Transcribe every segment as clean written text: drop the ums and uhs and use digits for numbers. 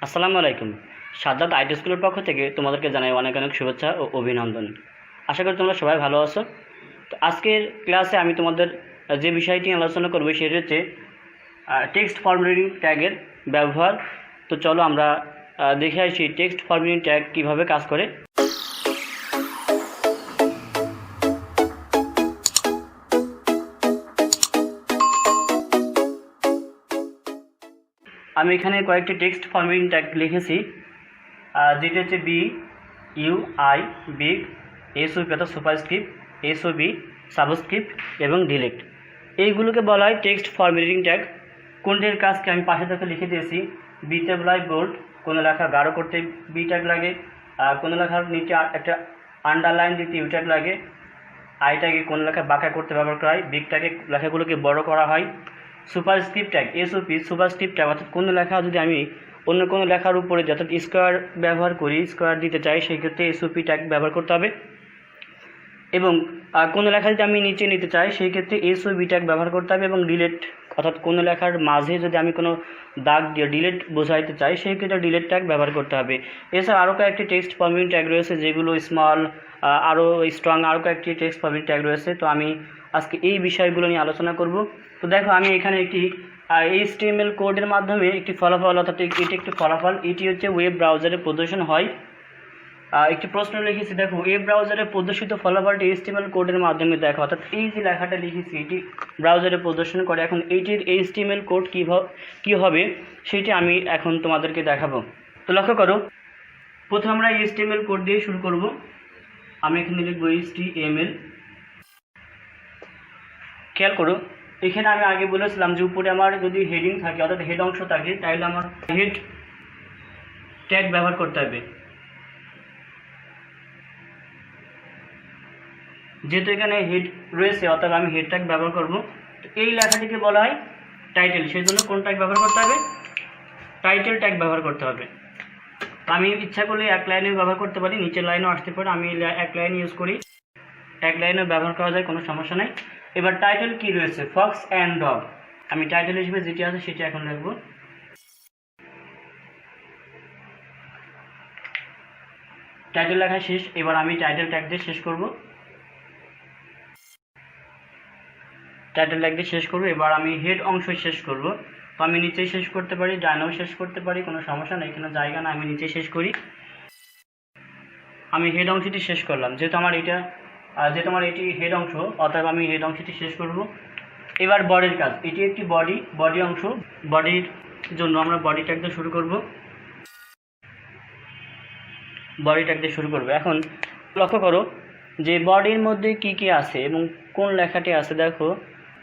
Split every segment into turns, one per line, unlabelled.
আসসালামু আলাইকুম। সাজ্জাদ আইটি স্কুলের পক্ষ থেকে তোমাদেরকে জানাই অনেক অনেক শুভেচ্ছা ও অভিনন্দন। আশা করি তোমরা সবাই ভালো আছো। তো আজকের ক্লাসে আমি তোমাদের যে বিষয়টি আলোচনা করব সেটি হচ্ছে টেক্সট ফরম্যাটিং ট্যাগের ব্যবহার। তো চলো আমরা দেখে আসি টেক্সট ফরম্যাটিং ট্যাগ কীভাবে কাজ করে। আমি এখানে কয়েকটি টেক্সট ফরম্যাটিং ট্যাগ লিখেছি, যেটি হচ্ছে B U I big, SOP অর্থাৎ সুপারস্ক্রিপ্ট, এসওবি সাবস্ক্রিপ্ট এবং ডিলেক্ট। এইগুলোকে বলা হয় টেক্সট ফরম্যাটিং ট্যাগ। কোনটির কাজকে আমি পাশে থেকে লিখে দিয়েছি। বিতে বলা হয় বোল্ড, কোনো লেখা গাঢ় করতে বি ট্যাগ লাগে, কোনো লেখার নিচে একটা আন্ডারলাইন দিতে ইউ ট্যাগ লাগে, আইটাকে কোনো লেখা বাঁকা করতে ব্যবহার করা হয়, বিগটাকে লেখাগুলোকে বড় করা হয়। Superscript tag SOP superscript tag অর্থাৎ কোনো লেখা যদি আমি অন্য কোনো লেখার উপরে যত স্কোয়ার ব্যবহার করি, স্কোয়ার দিতে চাই, সেই ক্ষেত্রে এসওপি ট্যাগ ব্যবহার করতে হবে। এবং কোনো লেখা যদি আমি নিচে নিতে চাই সেই ক্ষেত্রে এসওবি ট্যাগ ব্যবহার করতে হবে। এবং ডিলেট অর্থাৎ কোনো লেখার মাঝে যদি আমি কোনো দাগ দিয়ে ডিলেট বোঝাইতে চাই সেই ক্ষেত্রে ডিলেট ট্যাগ ব্যবহার করতে হবে। এছাড়া আরও কয়েকটি টেক্সট ফরম্যাটিং ট্যাগ রয়েছে যেগুলো স্মল, আরও স্ট্রং, আরও কয়েকটি টেক্সট ফরম্যাটিং ট্যাগ রয়েছে। তো আমি আজকে এই বিষয়গুলো নিয়ে আলোচনা করব। তো দেখো আমি এখানে একটি HTML কোডের মাধ্যমে একটি ফলাফল, অর্থাৎ এটি একটি ফলাফল, এটি হচ্ছে ওয়েব ব্রাউজারে প্রদর্শন হয়। একটি প্রশ্ন লিখেছি, দেখো ওয়েব ব্রাউজারে প্রদর্শিত ফলাফলটি HTML কোডের মাধ্যমে দেখো, অর্থাৎ এই যে লেখাটা লিখেছি এটি ব্রাউজারে প্রদর্শন করে। এখন এইটির HTML কোড কী হবে সেটি আমি এখন তোমাদেরকে দেখাবো। তো লক্ষ্য করো, প্রথমে আমরা HTML কোড দিয়ে শুরু করব। আমি এখানে লিখব HTML। খেয়াল করো, এখানে আমি আগে বলেছিলাম যে উপরে আমার যদি হেডিং থাকে অর্থাৎ হেড অংশ থাকে তাহলে আমার হেড ট্যাগ ব্যবহার করতে হবে। যেহেতু এখানে হেড রয়েছে অর্থাৎ আমি হেড ট্যাগ ব্যবহার করব। তো এই লেখাটিকে বলা হয় টাইটেল, সেই জন্য কোন ট্যাগ ব্যবহার করতে হবে? টাইটেল ট্যাগ ব্যবহার করতে হবে। আমি ইচ্ছা করলে এক লাইনেও ব্যবহার করতে পারি, নিচের লাইনেও আসতে পারে। আমি এক লাইন ইউজ করি, এক লাইনেও ব্যবহার করা যায়, কোনো সমস্যা নেই। এবার টাইটেল কি রয়েছে? Fox and dog. আমি টাইটেল হিসেবে যেটি আছে সেটি এখন লিখব। টাইটেল লেখা শেষ। এবার আমি টাইটেল ট্যাগ দিয়ে শেষ করব। টাইটেল ট্যাগ দিয়ে শেষ করব। এবার আমি হেড অংশ শেষ করব। তো আমি নিচেই শেষ করতে পারি, ডানেও শেষ করতে পারি, কোনো সমস্যা নেই, কোনো জায়গা না, আমি নিচে শেষ করি। আমি হেড অংশটি শেষ করলাম। যেহেতু আমার এটি হেড অংশ অর্থাৎ আমি হেড অংশটি শেষ করব। এবার বডির কাজ, এটি একটি বডি অংশ। বডির জন্য আমরা বডি ট্যাগ দিয়ে শুরু করব। বডি ট্যাগ দিয়ে শুরু করব। এখন লক্ষ্য করো যে বডির মধ্যে কি কি আছে এবং কোন লেখাটি আছে। দেখো,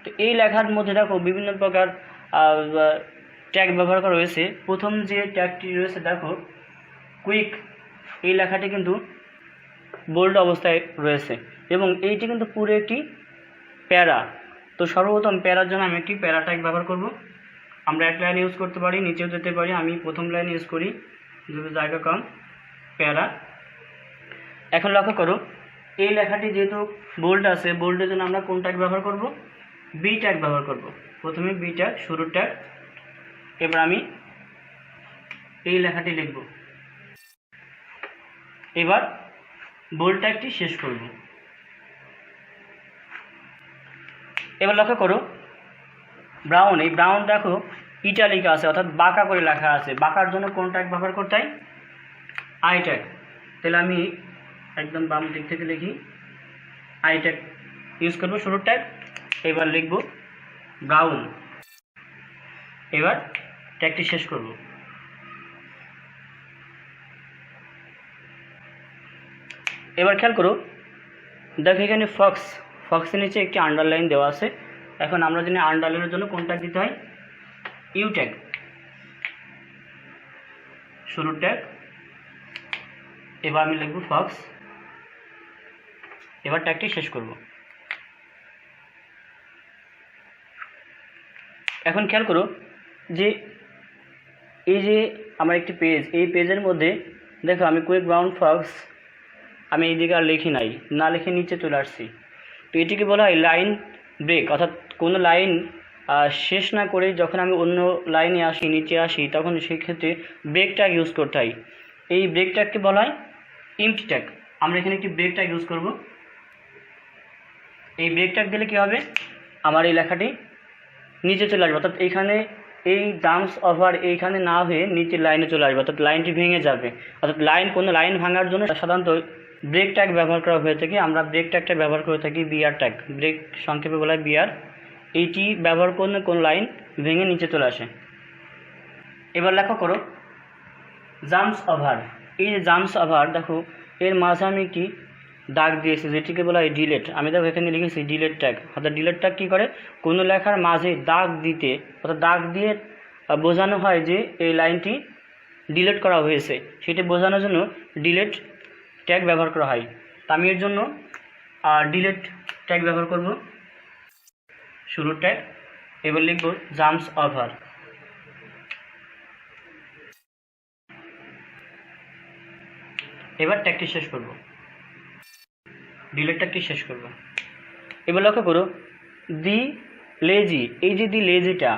তো এই লেখার মধ্যে দেখো বিভিন্ন প্রকার ট্যাগ ব্যবহার করা রয়েছে। প্রথম যে ট্যাগটি রয়েছে দেখো কুইক, এই লেখাটি কিন্তু বোল্ড অবস্থায় রয়েছে এবং এইটি কিন্তু পুরো একটি প্যারা। তো সর্বপ্রথম প্যারার জন্য আমি একটি প্যারা ট্যাগ ব্যবহার করব। আমরা এক লাইন ইউজ করতে পারি, নিচেও যেতে পারি। আমি প্রথম লাইন ইউজ করি, যেহেতু জায়গা কম, প্যারা। এখন লক্ষ্য করো, এই লেখাটি যেহেতু বোল্ড আছে, বোল্ডের জন্য আমরা কোন ট্যাগ ব্যবহার করব? বি ট্যাগ ব্যবহার করব। প্রথমে বি ট্যাগ, শুরুর ট্যাগ। এবার আমি এই লেখাটি লিখব। এবার বোল্ড ট্যাগটি শেষ করব। এবার লক্ষ্য করো ব্রাউন, এই ব্রাউন দেখো ইটালিকা আছে অর্থাৎ বাঁকা করে লেখা আছে। বাঁকার জন্য কোন ট্যাগ ব্যবহার করতে হয়? I tag. তাহলে আমি একদম বাম দিক থেকে লিখি, আই ট্যাগ ইউজ করব, শুরুর ট্যাগ। এবার লিখব ব্রাউন। এবার ট্যাগটি শেষ করব। এবার খেয়াল করো, দেখো এখানে ফক্সের নিচে একটি আন্ডারলাইন দেওয়া আছে। এখন আমরা জানি আন্ডারলাইনের জন্য কোন ট্যাগ দিতে হয়? ইউ ট্যাগ, শুরুর ট্যাগ। এবার আমি লিখব ফক্স। এবার ট্যাগটি শেষ করব। এখন খেয়াল করো যে এই যে আমার একটি পেজ, এই পেজের মধ্যে দেখো আমি কুইক ব্রাউন ফক্স আমি এইদিকে আর লিখি নাই, না লিখে নিচে চলে আসছি। তো এটিকে বলা হয় লাইন ব্রেক, অর্থাৎ কোনো লাইন শেষ না করে যখন আমি অন্য লাইনে আসি, নিচে আসি, তখন সেক্ষেত্রে ব্রেক ট্যাগ ইউজ করতে হয়। এই ব্রেক ট্যাগকে বলা হয় এমটি ট্যাগ। আমরা এখানে একটি ব্রেক ট্যাগ ইউজ করব। এই ব্রেক ট্যাগ দিলে কী হবে, আমার এই লেখাটি নিচে চলে আসবে, অর্থাৎ এইখানে এই জাম্পস ওভার এইখানে না হয়ে নিচের লাইনে চলে আসবে, অর্থাৎ লাইনটি ভেঙে যাবে। অর্থাৎ কোনো লাইন ভাঙার জন্য সাধারণত ব্রেক ট্যাগ ব্যবহার করা হয়ে থাকে। আমরা ব্রেক ট্যাগটা ব্যবহার করে থাকি বিআর ট্যাগ, ব্রেক সংক্ষেপে বলা হয় বিআর। এইটি ব্যবহার করলে কোন লাইন ভেঙে নিচে চলে আসে। এবার লক্ষ্য করো জাম্পস ওভার। এই যে জাম্পস ওভার, দেখো এর মাঝে আমি একটি দাগ দিয়েছি যেটিকে বলা হয় ডিলেট। আমি দেখো এখানে লিখেছি ডিলেট ট্যাগ। অর্থাৎ ডিলেট ট্যাগ কী করে, কোনো লেখার মাঝে দাগ দিতে, অর্থাৎ দাগ দিয়ে বোঝানো হয় যে এই লাইনটি ডিলেট করা হয়েছে, সেটি বোঝানোর জন্য ডিলেট ট্যাগ ব্যবহার করা হয়। তা আমি এর জন্য ডিলেট ট্যাগ ব্যবহার করব, শুরুর ট্যাগ। এবার লিখব জাম্পস ওভার। এবার ট্যাগটি শেষ করব, ডিলেট ট্যাগটি শেষ করব। এবার লক্ষ্য করো দি লেজি। এই যে দি লেজিটা,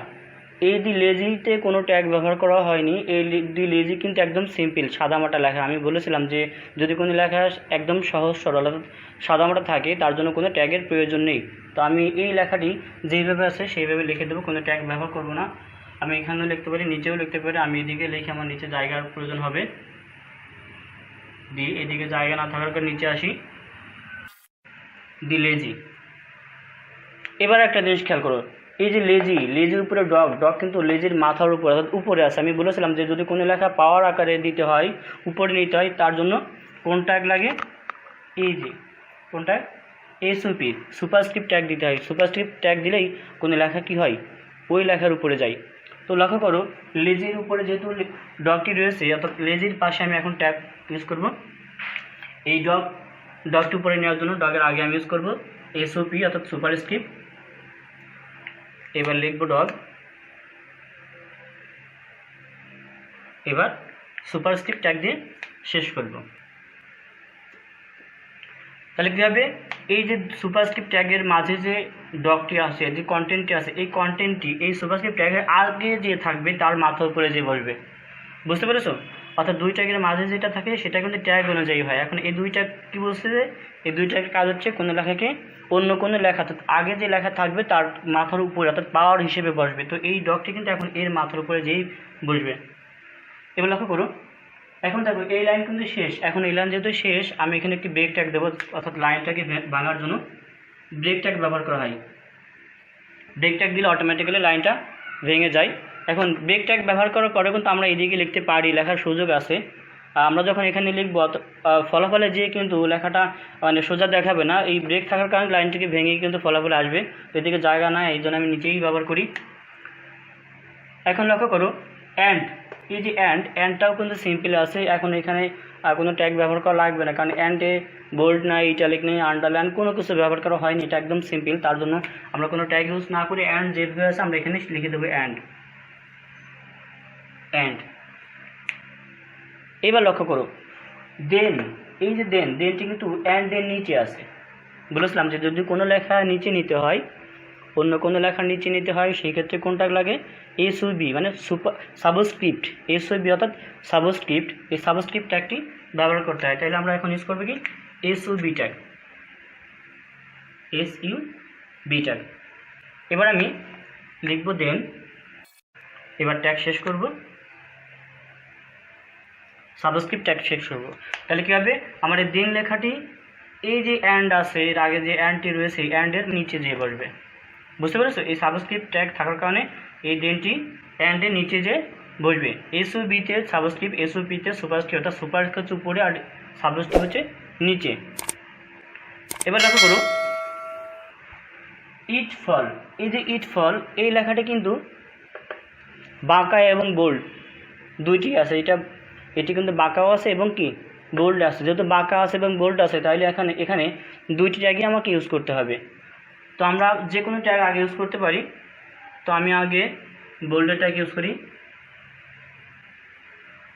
এই দি লেজিতে কোনো ট্যাগ ব্যবহার করা হয়নি। এই দি লেজি কিন্তু একদম সিম্পল সাদামাটা লেখা। আমি বলেছিলাম যে যদি কোনো লেখা একদম সহজ সরল অর্থাৎ সাদামাটা থাকে তার জন্য কোনো ট্যাগের প্রয়োজন নেই। তো আমি এই লেখাটি যেইভাবে আছে সেইভাবে লিখে দেবো, কোনো ট্যাগ ব্যবহার করব না। আমি এখানেও লিখতে পারি, নিচেও লিখতে পারি। আমি এদিকে লিখে আমার নিচে জায়গার প্রয়োজন হবে, দি এদিকে জায়গা না থাকার কারণে নিচে আসি, দি লেজি। এবার একটা জিনিস খেয়াল করো, এই যে লেজির উপরে ডগ কিন্তু লেজির মাথার উপরে অর্থাৎ উপরে আছে। আমি বলেছিলাম যে যদি কোনো লেখা পাওয়ার আকারে দিতে হয়, উপরে নিতে হয়, তার জন্য কোন ট্যাগ লাগে, এই যে কোন ট্যাগ, এসওপি সুপারস্ক্রিপ্ট ট্যাগ দিতে হয়। সুপারস্ক্রিপ্ট ট্যাগ দিলেই কোনো লেখা কি হয়, ওই লেখার উপরে যায়। তো লক্ষ্য করো লেজির উপরে যেহেতু ডগটি রয়েছে, অর্থাৎ লেজির পাশে আমি এখন ট্যাগ ইউজ করব। এই ডগটি উপরে নেওয়ার জন্য ডগের আগে আমি ইউজ করব এসওপি অর্থাৎ সুপারস্ক্রিপ্ট। এবার লিখব ডগ। এবার সুপারস্ক্রিপ্ট ট্যাগ দিয়ে শেষ করব। তাহলে কী হবে, এই যে সুপারস্ক্রিপ্ট ট্যাগের মাঝে যে ডগটি আছে, যে কন্টেন্টটি আছে, এই কন্টেন্টটি এই সুপারস্ক্রিপ্ট ট্যাগের আগে যে থাকবে তার মাথার উপরে যে বসবে। বুঝতে পেরেছো? অর্থাৎ দুই ট্যাগের মাঝে যেটা থাকে সেটা কিন্তু ট্যাগ অনুযায়ী হয়। এখন এই দুইটা কী বলছে যে এই দুইটার কাজ হচ্ছে কোনো লেখাকে অন্য কোনো লেখা, অর্থাৎ আগে যে লেখা থাকবে তার মাথার উপরে অর্থাৎ পাওয়ার হিসেবে বসবে। তো এই ডগটি কিন্তু এখন এর মাথার উপরে যেই বসবে। এবার লক্ষ্য করো, এখন দেখো এই লাইন কিন্তু শেষ। এখন এই লাইন যেহেতু শেষ, আমি এখানে একটি ব্রেক ট্যাগ দেবো, অর্থাৎ লাইনটাকে ভাঙার জন্য ব্রেক ট্যাগ ব্যবহার করা হয়। ব্রেক ট্যাগ দিলে অটোমেটিক্যালি লাইনটা ভেঙে যায়। এখন ব্রেক ট্যাগ ব্যবহার করার পরে কিন্তু আমরা এদিকে লিখতে পারি, লেখার সুযোগ আছে। আমরা যখন এখানে লিখব ফলাফলে যে কিন্তু লেখাটা মানে সোজা দেখাবে না, এই ব্রেক থাকার কারণে লাইনটিকে ভেঙেই কিন্তু ফলাফলে আসবে। এদিকে জায়গা নাই, এই জন্য আমি নিচেই ব্যবহার করি। এখন লক্ষ্য করো অ্যান্ড, এই যে অ্যান্ডটাও কিন্তু সিম্পল আছে। এখন এখানে কোনো ট্যাগ ব্যবহার করা লাগবে না, কারণ অ্যান্ডে বোল্ড নাই, ইটালিক নেই, আন্ডারলাইন কোনো কিছু ব্যবহার করা হয়নি। এটা একদম সিম্পল, তার জন্য আমরা কোনো ট্যাগ ইউজ না করে অ্যান্ড যেভাবে আছে আমরা এখানে লিখে দেবো অ্যান্ড। এবার লক্ষ্য করো দেন, এই যে দেনটি কিন্তু অ্যান্ডের নিচে আছে। বলেছিলাম যে যদি কোনো লেখা নিচে নিতে হয়, অন্য কোনো লেখার নিচে নিতে হয়, সেই ক্ষেত্রে কোন ট্যাগ লাগে, এসওবি মানে সাবস্ক্রিপ্ট। এসওবি অর্থাৎ সাবস্ক্রিপ্ট, এই সাবস্ক্রিপ্ট ট্যাগটি ব্যবহার করতে হয়। তাহলে আমরা এখন ইউজ করবো কি এসওবি ট্যাগ, এসইউবি ট্যাগ। এবার আমি লিখব দেন। এবার ট্যাগ শেষ করব, সাবস্ক্রিপ্ট ট্যাগ শেষ করব। তাহলে কী হবে, আমার এই দেন লেখাটি এই যে অ্যান্ড আছে, এর আগে যে অ্যান্ডটি রয়েছে এই অ্যান্ডের নিচে যেয়ে বসবে। বুঝতে পেরেছো? এই সাবস্ক্রিপ্ট ট্যাগ থাকার কারণে এই দেনটি অ্যান্ডের নিচে যে বসবে। এসওবিতে সাবস্ক্রিপ্ট, এসওপিতে সুপারস্ক্রিপ্ট, অর্থাৎ সুপারস্ক্রিপ্ট হচ্ছে উপরে আর সাবস্ক্রিপ্ট হচ্ছে নিচে। এবার লক্ষ্য করো ইট ফল, এই যে ইট ফল এই লেখাটি কিন্তু বাঁকা এবং বোল্ড দুইটি আছে। এটি কিন্তু বাঁকাও আছে এবং কি বোল্ড আছে। যেহেতু বাঁকা আছে এবং বোল্ড আছে, তাহলে এখানে দুইটি ট্যাগই আমাকে ইউজ করতে হবে। তো আমরা যে কোনো ট্যাগ আগে ইউজ করতে পারি। তো আমি আগে বোল্ডের ট্যাগ ইউজ করি,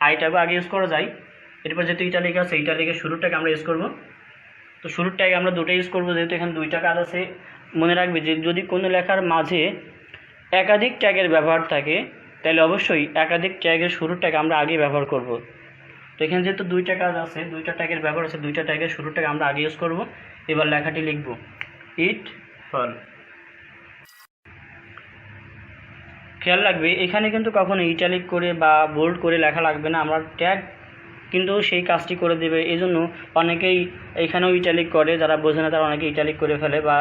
আই ট্যাগও আগে ইউজ করা যায়। এরপর যেহেতু ইটালিক আছে, ইটালিকের শুরুর ট্যাগ আমরা ইউজ করব। তো শুরুর ট্যাগ আমরা দুটো ইউজ করব, যেহেতু এখানে দুইটা কাজ আছে। মনে রাখবে যে যদি কোনো লেখার মাঝে একাধিক ট্যাগের ব্যবহার থাকে, তাহলে অবশ্যই একাধিক ট্যাগের শুরুর ট্যাগ আমরা আগেই ব্যবহার করব। তো এখানে যেহেতু দুইটা কাজ আছে, দুইটা ট্যাগের ব্যবহার আছে, দুইটা ট্যাগের শুরুর ট্যাগ আমরা আগে ইউজ করব। এবার লেখাটি লিখব ইট ফল। খেয়াল রাখবে এখানে কিন্তু কখনো ইটালিক করে বা বোল্ড করে লেখা লাগবে না, আমরা ট্যাগ কিন্তু সেই কাজটি করে দেবে। এই জন্য অনেকেই এখানেও ইটালিক করে, যারা বোঝে না তারা অনেকে ইটালিক করে ফেলে বা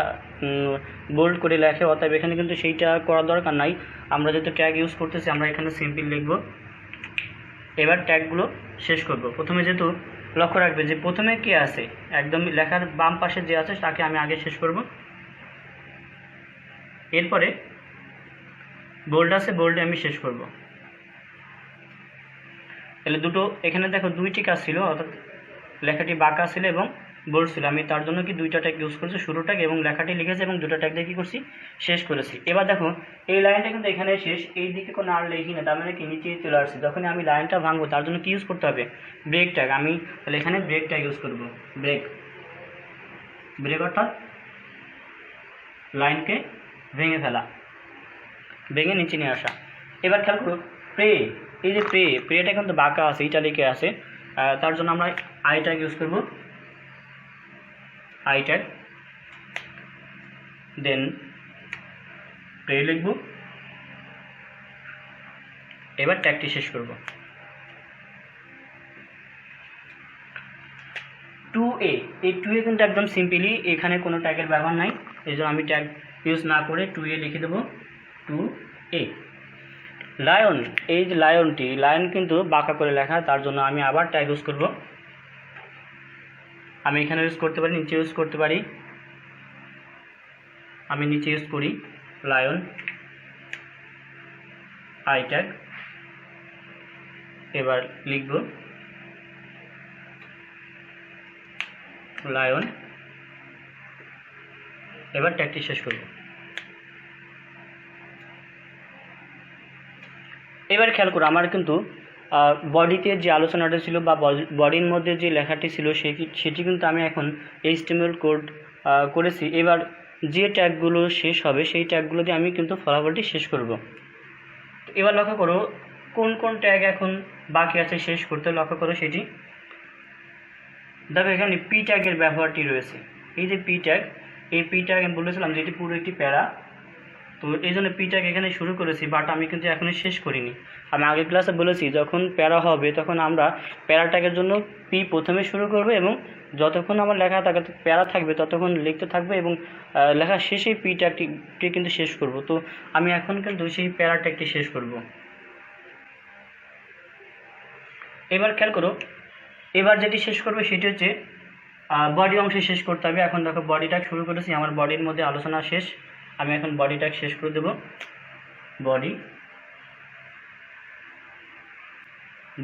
বোল্ড করে লেখে, অতএব এখানে কিন্তু সেইটা করার দরকার নাই। আমরা যেহেতু ট্যাগ ইউজ করতেছি আমরা এখানে সিম্পল লিখব। এবার ট্যাগগুলো শেষ করব। প্রথমে যেহেতু লক্ষ্য রাখবে যে প্রথমে কে আছে, একদম লেখার বাম পাশে যে আছে তাকে আমি আগে শেষ করব। এরপরে বোল্ড আছে, বোল্ডে আমি শেষ করব। তাহলে দুটো এখানে দেখো দুইটি কাজ ছিল, অর্থাৎ লেখাটি বাঁকা ছিল এবং বোল্ড ছিল। আমি তার জন্য কি দুইটা ট্যাগ ইউজ করেছি, শুরু ট্যাগ এবং লেখাটি লিখেছি এবং দুটো ট্যাগ দিয়ে কী করছি, শেষ করেছি। এবার দেখো এই লাইনটা কিন্তু এখানে শেষ, এই দিকে কোনো আর লিখি না, তার মানে কি নিচে চলে আসছে। যখন আমি লাইনটা ভাঙবো তার জন্য কি ইউজ করতে হবে, ব্রেক ট্যাগ। আমি তাহলে এখানে ব্রেক ট্যাগ ইউজ করব। ব্রেক, ব্রেক অর্থাৎ লাইনকে ভেঙে ফেলা, ভেঙে নিচে নিয়ে আসা। এবার খেয়াল করো প্রে, এই যে প্রেটা কিন্তু বাঁকা আছে, ইটালিকে আছে, তার জন্য আমরা আই ট্যাগ ইউজ করব। আই ট্যাগ, দেন প্রে লিখব। এবার ট্যাগটি শেষ করব। 2a, এই 2a কিন্তু একদম সিম্পলি, এখানে কোনো ট্যাগের ব্যবহার নাই, এই জন্য আমি ট্যাগ ইউজ না করে 2a লিখে দেবো। 2a। লায়ন, এই যে লায়নটি, লায়ন কিন্তু বাঁকা করে লেখা, তার জন্য আমি আবার ট্যাগ ইউজ করব। আমি এখানে ইউজ করতে পারি, নিচে ইউজ করতে পারি, আমি নিচে ইউজ করি লায়ন, আই ট্যাগ। এবার লিখব লায়ন, এবার ট্যাগটি শেষ করব। এবার খেয়াল করো আমার কিন্তু বডিতে যে আলোচনাটা ছিল বা বডির মধ্যে যে লেখাটি ছিল সেটি কিন্তু আমি এখন HTML কোড করেছি। এবার যে ট্যাগগুলো শেষ হবে সেই ট্যাগগুলো দিয়ে আমি কিন্তু ফলাফলটি শেষ করব। এবার লক্ষ্য করো কোন কোন ট্যাগ এখন বাকি আছে শেষ করতে, লক্ষ্য করো সেটি। দেখো এখানে পি ট্যাগের ব্যবহারটি রয়েছে। এই যে পি ট্যাগ, এই পি ট্যাগ আমি বলেছিলাম যে এটি পুরো একটি প্যারা, তো এই জন্য পি ট্যাগ এখানে শুরু করেছি, বাট আমি কিন্তু এখনও শেষ করিনি। আমি আগের ক্লাসে বলেছি যখন প্যারা হবে তখন আমরা প্যারা ট্যাগের জন্য পি প্রথমে শুরু করব এবং যতক্ষণ আমার লেখা থাকে প্যারা থাকবে ততক্ষণ লিখতে থাকবে এবং লেখা শেষেই পি ট্যাগটি কিন্তু শেষ করব। তো আমি এখন কিন্তু সেই প্যারা ট্যাগটি শেষ করব। এবার খেয়াল করো এবার যেটি শেষ করবে সেটি হচ্ছে বডি অংশে শেষ করতে হবে। এখন দেখো বডি ট্যাগ শুরু করেছি, আমার বডির মধ্যে আলোচনা শেষ, আমি এখন বডি ট্যাগ শেষ করে দেব। বডি,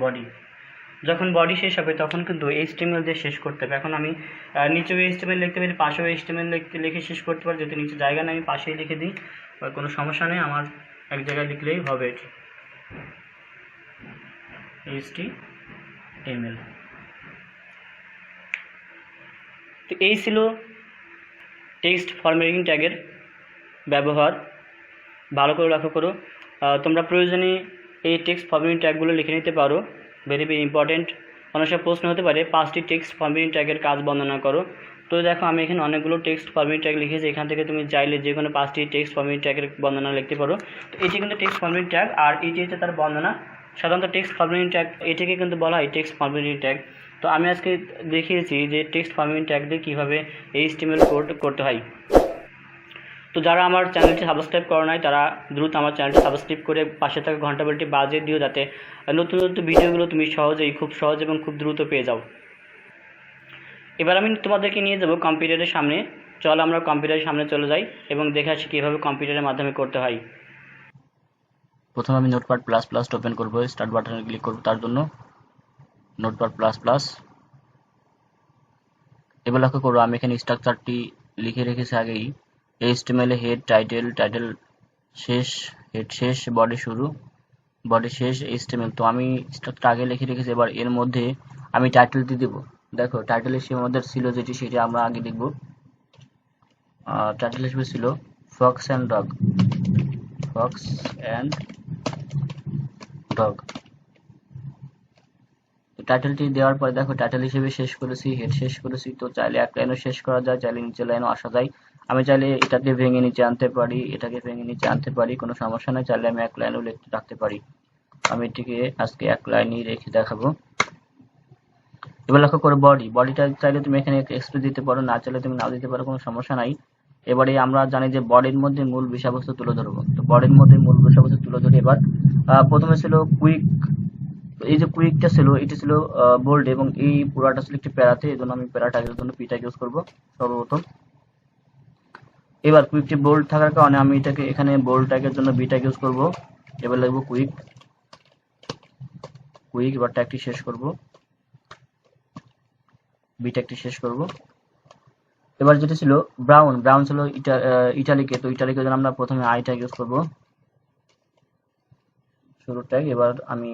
বডি যখন বডি শেষ হবে তখন কিন্তু HTML দিয়ে শেষ করতে হবে। এখন আমি নিচেও HTML লিখতে পারি, পাশেও HTML লিখে শেষ করতে পারি, যদি নিচে জায়গা নেই আমি পাশেই লিখে দিই, কোনো সমস্যা নেই, আমার এক জায়গায় লিখলেই হবে। HTML। তো এই ছিল টেক্সট ফরম্যাটিং ট্যাগের ব্যবহার। ভালো করে লক্ষ্য করো, তোমরা প্রয়োজনে এই টেক্সট ফরম্যাটিং ট্যাগগুলো লিখে নিতে পারো, ভেরি ভেরি ইম্পর্টেন্ট। অনেক সময় প্রশ্ন হতে পারে 5টি টেক্সট ফরম্যাটিং ট্যাগের কাজ বর্ণনা করো। তো দেখো আমি এখানে অনেকগুলো টেক্সট ফরম্যাটিং ট্যাগ লিখেছি, এখান থেকে তুমি চাইলে যে কোনো 5টি টেক্সট ফরম্যাটিং ট্যাগের বর্ণনা লিখতে পারো। তো এটি কিন্তু টেক্সট ফরম্যাটিং ট্যাগ, আর এটি হচ্ছে তার বর্ণনা। সাধারণত টেক্সট ফরম্যাটিং ট্যাগ এটিকে কিন্তু বলা হয় টেক্সট ফরম্যাটিং ট্যাগ। তো আমি আজকে দেখিয়েছি যে টেক্সট ফরম্যাটিং ট্যাগ দিয়ে কীভাবে HTML কোড করতে হয়। তো যারা আমার চ্যানেলটি সাবস্ক্রাইব করে নাই তারা দ্রুত আমার চ্যানেলটি সাবস্ক্রাইব করে পাশে থাকা ঘন্টা বেলটি বাজিয়ে দিও, যাতে নতুন নতুন ভিডিওগুলো তুমি খুব সহজ এবং খুব দ্রুত পেয়ে যাও। এবার আমি তোমাদেরকে নিয়ে যাব কম্পিউটারের সামনে। চল আমরা কম্পিউটারের সামনে চলে যাই এবং দেখে আসি কীভাবে কম্পিউটারের মাধ্যমে করতে হয়। প্রথমে আমি নোটপ্যাড প্লাস প্লাস ওপেন করব, স্টার্ট বাটনে ক্লিক করব, তার জন্য নোটপ্যাড প্লাস প্লাস। এবার লক্ষ্য করো আমি এখানে স্ট্রাকচারটি লিখে রেখেছি আগেই। HTML এ হেড, টাইটেল শেষ, হেড শেষ, বডি শুরু, বডি শেষ, HTML। তো আমি স্ট্রাকচার আগে লিখে রেখেছি, এবার এর মধ্যে আমি টাইটেলটি দেব। দেখো টাইটেলের সীমাবদ্ধ ছিল যেটি, সেটি আমরা আগে লিখব। টাইটেল হিসেবে ছিল fox and dog, fox and dog. টাইটেলটি দেওয়ার পরে দেখো টাইটেল হিসেবে শেষ করেছি, হেড শেষ করেছি। তো চাইলে এক লাইনও শেষ করা যায়, চাইলে নিচের লাইনও আসা যায়। আমি চাইলে এটাকে ভেঙে নিচে আনতে পারি, এটাকে ভেঙে নিচে আনতে পারি, কোনো সমস্যা নেই। চাইলে আমি এক লাইনও রাখতে পারি। আমি এটিকে আজকে এক লাইনই রেখে দেখাবো। এবার লক্ষ্য করো বডিটা চাইলে তুমি এখানে এক্সপ্রেস দিতে পারো, না চাইলে তুমি নাও দিতে পারো, কোনো সমস্যা নাই। এবারে আমরা জানি যে বডির মধ্যে মূল বিষয়বস্তু তুলে ধরবো। তো বডির মধ্যে মূল বিষয়বস্তু তুলে ধরি। এবার প্রথমে ছিল কুইক। এই যে কুইকটা ছিল, এটি ছিল বোল্ড এবং এই পুরাটা ছিল একটি প্যারাতে, এই জন্য আমি প্যারাটাগের জন্য পি ট্যাগ ইউজ করবো সর্বপ্রথম। এবার কুইকটি বোল্ড থাকার কারণে আমি এটাকে এখানে বোল্ড ট্যাগের জন্য বি ট্যাগ ইউজ করবো। এবার লিখবো কুইক। এবার ট্যাগটি শেষ করব, বি ট্যাগটি শেষ করব। এবার যেটা ছিল ব্রাউন ছিল ইটালিকে, তো ইটালিকের জন্য আমরা প্রথমে আই ট্যাগ ইউজ করব, শুরু ট্যাগ। এবার আমি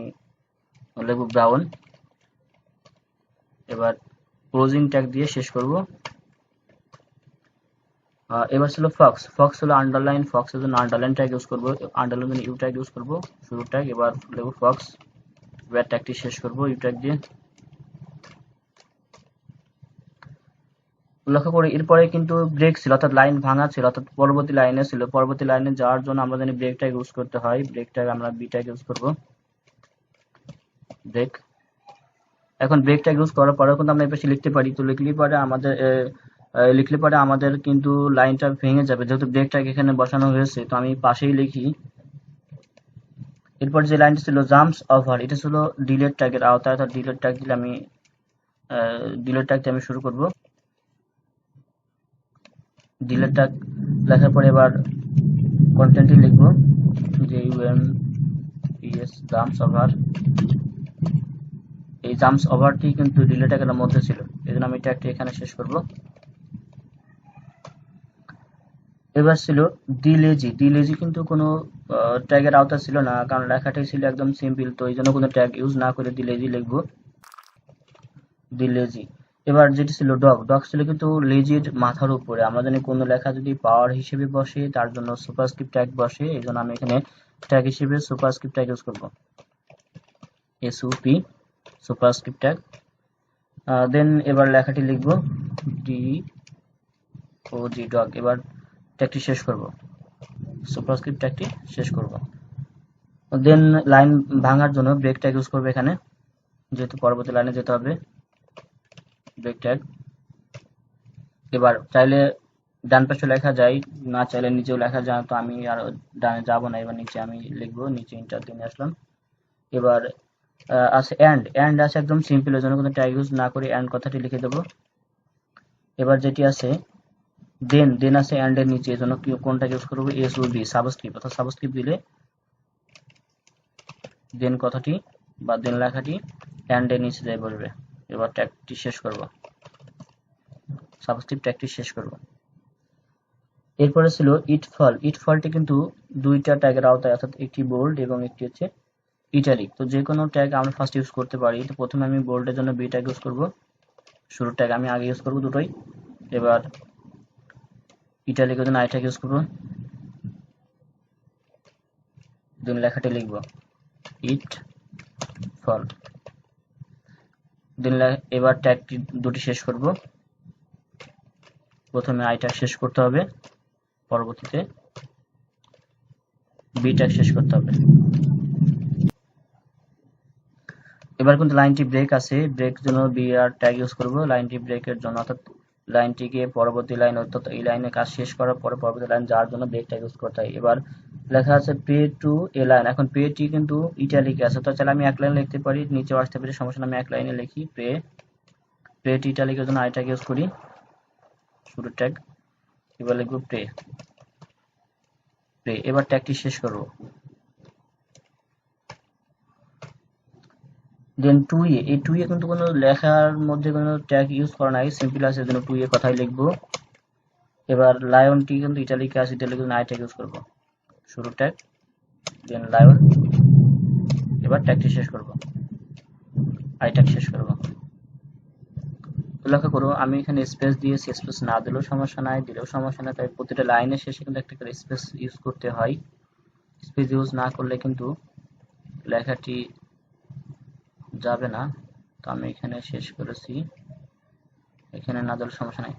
লিখব ব্রাউন। এবার ক্লোজিং ট্যাগ দিয়ে শেষ করব। এবার ছিল ফক্স হলো আন্ডারলাইন, ফক্সের জন্য আন্ডারলাইন ট্যাগ ইউজ করব, আন্ডারলাইন জন্য ইউ ট্যাগ ইউজ করব, শুরু ট্যাগ। এবার লিখব ফক্স। এবার ট্যাগটি শেষ করব ইউ ট্যাগ দিয়ে। লক্ষ্য করি এরপরে কিন্তু ব্রেক ছিল, অর্থাৎ লাইন ভাঙা ছিল, অর্থাৎ পরবর্তী লাইনে ছিল। পরবর্তী লাইনে যাওয়ার জন্য আমরা জানি ব্রেক ট্যাগ ইউজ করতে হয়। ব্রেক ট্যাগ আমরা বি ট্যাগ ইউজ করব, ব্রেক। এখন ব্রেক ট্যাগ ইউজ করার পরেও কিন্তু আমরা এই পাশে লিখতে পারি। তো লিখলে পরে আমাদের কিন্তু লাইনটা ভেঙে যাবে, যেহেতু ব্রেক ট্যাগ এখানে বসানো হয়েছে। তো আমি পাশেই লিখি। এরপর যে লাইনটা ছিল জাম্পস ওভার, এটা ছিল ডিলেট ট্যাগের আওতায়, অর্থাৎ ডিলেট ট্যাগ দিলে আমি ডিলেট ট্যাগ দিয়ে আমি শুরু করব। ডিলেট ট্যাগ লেখার পরে এবার কন্টেন্টটি লিখবো যে ইউএমপিএস জাম্পস ওভার। এই জাম্পস ওভারটি কিন্তু ডিলেট ট্যাগের মধ্যে ছিল, এজন্য আমি ট্যাগটি এখানে শেষ করব। এবার ছিল ডিলেজি কিন্তু কোনো ট্যাগের আওতা ছিল না, কারণ লেখাটাই ছিল একদম সিম্পল। তো এই জন্য কোনো ট্যাগ ইউজ না করে ডিলেজি লিখবো, ডিলেজি। এবার যেটি ছিল ডগ ছিল কিন্তু লেজির মাথার উপরে। আমরা জানি কোনো লেখা যদি পাওয়ার হিসেবে বসে তার জন্য সুপারস্ক্রিপ্ট ট্যাগ বসে, এই জন্য আমি এখানে ট্যাগ হিসেবে সুপারস্ক্রিপ্ট ট্যাগ ইউজ করবো, এসইউপি সুপারস্ক্রিপ্ট ট্যাগ। দেন এবার লেখাটি লিখবো ডিওজি ডগ। এবার ট্যাগটি শেষ করব, সুপারস্ক্রিপ্ট ট্যাগটি শেষ করব। দেন লাইন ভাঙার জন্য ব্রেক ট্যাগ ইউজ করবো এখানে, যেহেতু পরবর্তী লাইনে যেতে হবে, ব্রেক ট্যাগ। এবার চাইলে ডান পাশে লেখা যায়, না চাইলে নিচেও লেখা যায়। তো আমি আর ডানে যাবো না, এবার নিচে আমি লিখবো, নিচে ইন্টার দিয়ে আসলাম। এবার আছে এন্ড আছে একদম সিম্পল, এর জন্য কোনো ট্যাগ ইউজ না করে এন্ড কথাটি লিখে দেবো। এবার যেটি আছে দেন আছে এন্ড এর নিচে, এর জন্য কোনটা ইউজ করবো, এসইউবি সাবস্ক্রিপ্ট, অর্থাৎ সাবস্ক্রিপ্ট দিলে দেন কথাটি বা দেন লেখাটি এন্ড এর নিচে যাই বলবে। এবার ট্যাগটি শেষ করব, সাবস্ক্রিপ্ট ট্যাগটি শেষ করব। এরপরে ছিল ইটফলটি কিন্তু দুইটা ট্যাগের আওতায়, অর্থাৎ একটি বোল্ড এবং একটি হচ্ছে ইটালিক। তো যে কোনো ট্যাগ আমরা ফার্স্ট ইউজ করতে পারি। তো প্রথমে আমি বোল্ডের জন্য বি ট্যাগ ইউজ করব, শুরু ট্যাগ আমি আগে ইউজ করব দুটোই। এবার ইটালিকের জন্য আই ট্যাগ ইউজ করব, দেন লেখাটি লিখব ইট ফল। দেন এবার ট্যাগটি দুটি শেষ করব, প্রথমে আই ট্যাগ শেষ করতে হবে, পরবর্তীতে বি ট্যাগ শেষ করতে হবে। এবার কিন্তু লাইনটি ব্রেক আছে, ব্রেক জন্য বি আর ট্যাগ ইউজ করব লাইনটি ব্রেকের জন্য, অর্থাৎ লাইনটিকে পরবর্তী লাইন, অর্থাৎ এই লাইনে কাজ শেষ করার পরে পরবর্তী লাইন যাওয়ার জন্য ব্রেক ট্যাগ ইউজ করতে হয়। এবার লেখা আছে পে টু এ লাইন, এখন পে টি কিন্তু ইটালিকে আছে, তো চাইলে আমি এক লাইন লিখতে পারি, নিচেও আসতে পারি, সমস্যা না। আমি এক লাইনে লিখি পে টি ইটালিকের জন্য আই ট্যাগ ইউজ করি, শুরু ট্যাগ। এবার লিখবো প্রে। এবার ট্যাগটি শেষ করব। দেন এই টু এ কিন্তু কোনো লেখার মধ্যে কোনো ট্যাগ ইউজ করা নাই, সিম্পল আছে, এর জন্য টু এ কথাই লিখবো। এবার লায়নটি কিন্তু ইটালিকে আছে, ইটালিকে জন্য আই ট্যাগ ইউজ করব, শুরু ট্যাগ, দেন লায়ন। এবার ট্যাগটি শেষ করব, আই ট্যাগ শেষ করব। লক্ষ্য করো আমি এখানে স্পেস দিয়েছি, স্পেস না দিলেও সমস্যা নাই, দিলেও সমস্যা নাই, তাই প্রতিটা লাইনের শেষে কিন্তু একটা করে স্পেস ইউজ করতে হয়।
স্পেস ইউজ না করলে কিন্তু লেখাটি যাবে না। তো আমি এখানে শেষ করেছি, এখানে না দিলে সমস্যা নাই।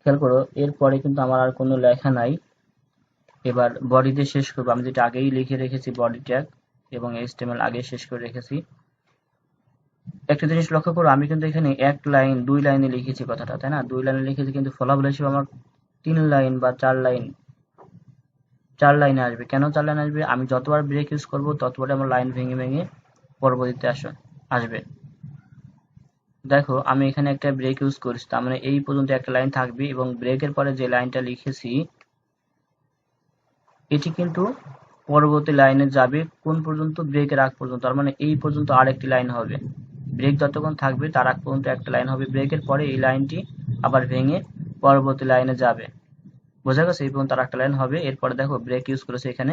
খেয়াল করো, এরপরে কিন্তু আমার আর কোনো লেখা নাই। এবার বডিতে শেষ করবো। আমি যেটা আগেই লিখে রেখেছি বডি ট্যাগ এবং HTML আগে শেষ করে রেখেছি। একটা জিনিস লক্ষ্য করো, আমি কিন্তু এখানে এক লাইন 2 লাইনে লিখেছি কথাটা, তাই না? 2 লাইনে লিখেছি, কিন্তু ফলাফল হিসেবে আমার 3 লাইন বা 4 লাইনে আসবে। কেন 4 লাইন আসবে? আমি যতবার ব্রেক ইউজ করবো ততবারই আমার লাইন ভেঙে ভেঙে পরবর্তীতে আসবে। দেখো আমি এখানে একটা ব্রেক ইউজ করেছি, তার মানে এই পর্যন্ত একটা লাইন থাকবে এবং ব্রেকের পরে যে লাইনটা লিখেছি এটি কিন্তু পরবর্তী লাইনে যাবে কোন পর্যন্ত? ব্রেকের আগ পর্যন্ত। তার মানে এই পর্যন্ত আরেকটি লাইন হবে। ব্রেক যতক্ষণ থাকবে তার আগ পর্যন্ত একটা লাইন হবে, ব্রেকের পরে এই লাইনটি আবার ভেঙে পরবর্তী লাইনে যাবে। বোঝা গেছে? এই পর্যন্ত আর একটা লাইন হবে। এরপরে দেখো ব্রেক ইউজ করেছে এখানে,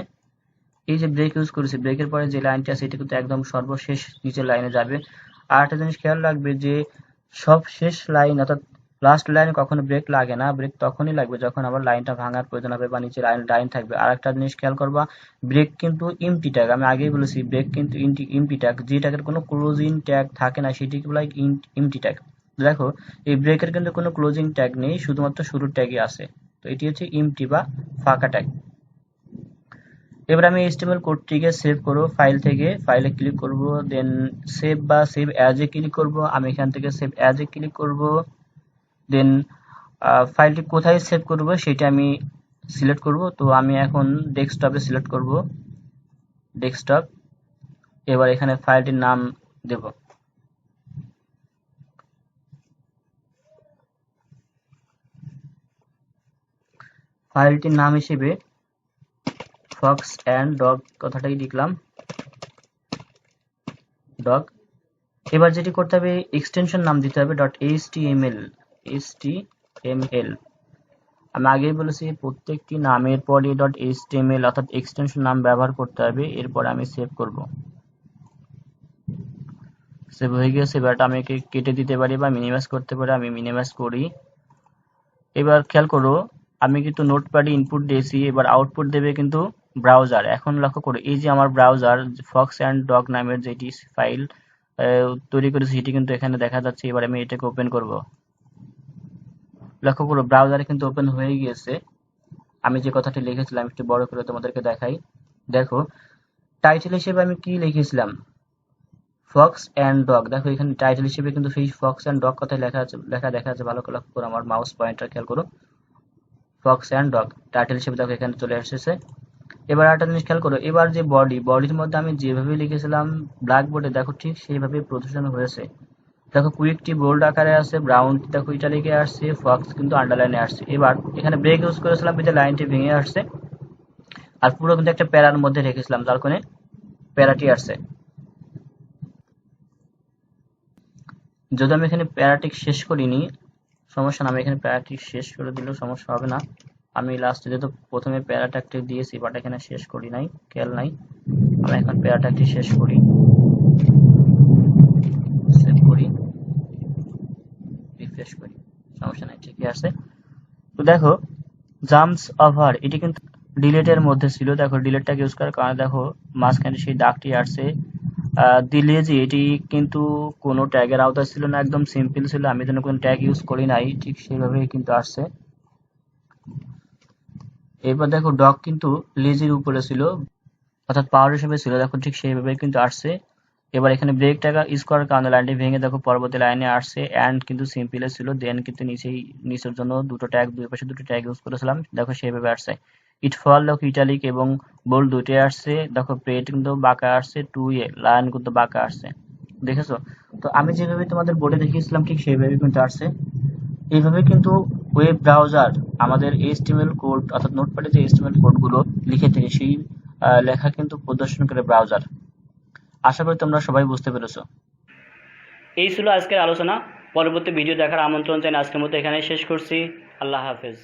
এই যে ব্রেক ইউজ করেছি, ব্রেকের পরে যে লাইনটি আছে এটি কিন্তু একদম সর্বশেষ নিচের লাইনে যাবে। আর একটা জিনিস খেয়াল রাখবে যে সব শেষ লাইন অর্থাৎ লাস্ট লাইনে কখনো ব্রেক লাগে না, ব্রেক তখনই লাগবে যখন আবার লাইনটা ভাঙার প্রয়োজন হবে বা নিচে লাইন থাকবে। আর একটা জিনিস খেয়াল করবা, ব্রেক কিন্তু এমটি ট্যাগ, আমি আগেই বলেছি ব্রেক কিন্তু এমটি ট্যাগ, যে ট্যাগের কোনো ক্লোজিং ট্যাগ থাকে না সেটিকে বলা হয় এমটি ট্যাগ। দেখো এই ব্রেকের কিন্তু কোনো ক্লোজিং ট্যাগ নেই, শুধুমাত্র শুরুর ট্যাগই আছে। তো এটি হচ্ছে এমটি বা ফাঁকা ট্যাগ। এবার আমি HTML কোডটিকে সেভ করব, ফাইল থেকে ফাইলে ক্লিক করব, দেন সেভ বা সেভ অ্যাজ এ ক্লিক করব। আমি এখান থেকে সেভ অ্যাজ এ ক্লিক করব, দেন ফাইলটি কোথায় সেভ করব সেটা আমি সিলেক্ট করব। তো আমি এখন ডেস্কটপে সিলেক্ট করব, ডেস্কটপ। এবার এখানে ফাইলটির নাম দেব, ফাইলটির নাম হিসেবে ফক্স অ্যান্ড ডগ কথাটাই লিখলাম, ডগ। এবার যেটি করতে হবে, এক্সটেনশন নাম দিতে হবে .html। আমি আগেই বলেছি প্রত্যেকটি নামের পরে .html অর্থাৎ এক্সটেনশন নাম ব্যবহার করতে হবে। এরপর আমি সেভ করব। সেভ হয়ে গেছে। এবার আমি কেটে দিতে পারি বা মিনিমাইজ করতে পারি, আমি মিনিমাইজ করি। এবার খেয়াল করো, আমি কিন্তু নোটপ্যাডে ইনপুট দিয়েছি, এবার আউটপুট দেবে কিন্তু ব্রাউজার। এখন লক্ষ্য করো, এই যে আমার ব্রাউজার ফক্স অ্যান্ড ডগ নামের যেটি ফাইল তৈরি করেছি সেটি কিন্তু এখানে দেখা যাচ্ছে। এবার আমি এটাকে ওপেন করব। লক্ষ্য করো ব্রাউজারে কিন্তু ওপেন হয়ে গিয়েছে। আমি যে কথাটি লিখেছিলাম একটু বড় করে তোমাদেরকে দেখাই। দেখো টাইটেল হিসেবে আমি কি লিখেছিলাম? Fox and dog. দেখো এখানে টাইটেল হিসেবে কিন্তু সেই ফক্স অ্যান্ড ডগ কথাই লেখা দেখা আছে। ভালো করে লক্ষ্য করো, আমার মাউস পয়েন্টার খেয়াল করো, ফক্স অ্যান্ড ডগ টাইটেল হিসেবে দেখো এখানে চলে এসেছে। এবার একটা জিনিস খেয়াল করো, এবার যে বডির মধ্যে আমি যেভাবে লিখেছিলাম ব্ল্যাকবোর্ডে দেখো ঠিক সেইভাবে প্রদর্শন হয়েছে। দেখো কুইকটি বোল্ড আকারে আছে, ব্রাউন দেখো ইটালিকে আসছে, ফক্স কিন্তু আন্ডারলাইনে আসছে। এবার এখানে ব্রেক ইউজ করেছিলাম বিধে লাইনটি ভেঙে আসছে, আর পুরো কিন্তু একটা প্যারার মধ্যে রেখেছিলাম যার কারণে প্যারাটি আসছে। যদি আমি এখানে প্যারাটিক শেষ করিনি সমস্যা না, আমি এখানে প্যারাটিক শেষ করে দিলেও সমস্যা হবে না। আমি লাস্টে যেহেতু প্রথমে প্যারাটাকটি দিয়েছি বাট এখানে শেষ করি নাই, খেয়াল নাই। আমি এখন প্যারাটাকটি শেষ করি, সেভ করি, রিফ্রেশ করি, সমস্যা নাই, ঠিকই আছে। তো দেখো জাম্পস ওভার এটি কিন্তু ডিলেটের মধ্যে ছিল। দেখো ডিলেটটাকে ইউজ করার কারণে দেখো মাঝখানে সেই দাগটি আসছে। দিলে যে এটি কিন্তু কোনো ট্যাগের আওতায় ছিল না, একদম সিম্পল ছিল, আমি যেন কোনো ট্যাগ ইউজ করি নাই, ঠিক সেইভাবেই কিন্তু আসছে। এবার দেখো ডগ কিন্তু লেজির উপরে ছিল অর্থাৎ পাওয়ার হিসেবে ছিল, দেখো ঠিক সেইভাবে কিন্তু আসছে। এবার এখানে ব্রেক ট্যাগ ইউজ করার কারণে লাইনটি ভেঙে দেখো পরবর্তী লাইনে আসছে। অ্যান্ড কিন্তু সিম্পলে ছিল, দেন কিন্তু নিচের জন্য দুই পাশে দুটো ট্যাগ ইউজ করেছিলাম, দেখো সেইভাবে আসছে। ইট ফল দেখো ইটালিক এবং বোল্ড দুটোই আসছে। দেখো প্লেট কিন্তু বাঁকা আসছে, লাইন কিন্তু বাঁকা আসছে, দেখেছো? তো আমি যেভাবে তোমাদের বোর্ডে দেখিয়েছিলাম ঠিক সেইভাবে কিন্তু আসছে। এইভাবে কিন্তু ওয়েব ব্রাউজার আমাদের HTML কোড অর্থাৎ নোটপ্যাডে যে HTML কোডগুলো লিখে থাকে সেই লেখা কিন্তু প্রদর্শন করে ব্রাউজার। আশা করি তোমরা সবাই বুঝতে পেরেছো।
এই ছিল আজকের আলোচনা। পরবর্তী ভিডিও দেখার আমন্ত্রণ জানিয়ে আজকের মতো এখানেই শেষ করছি। আল্লাহ হাফেজ।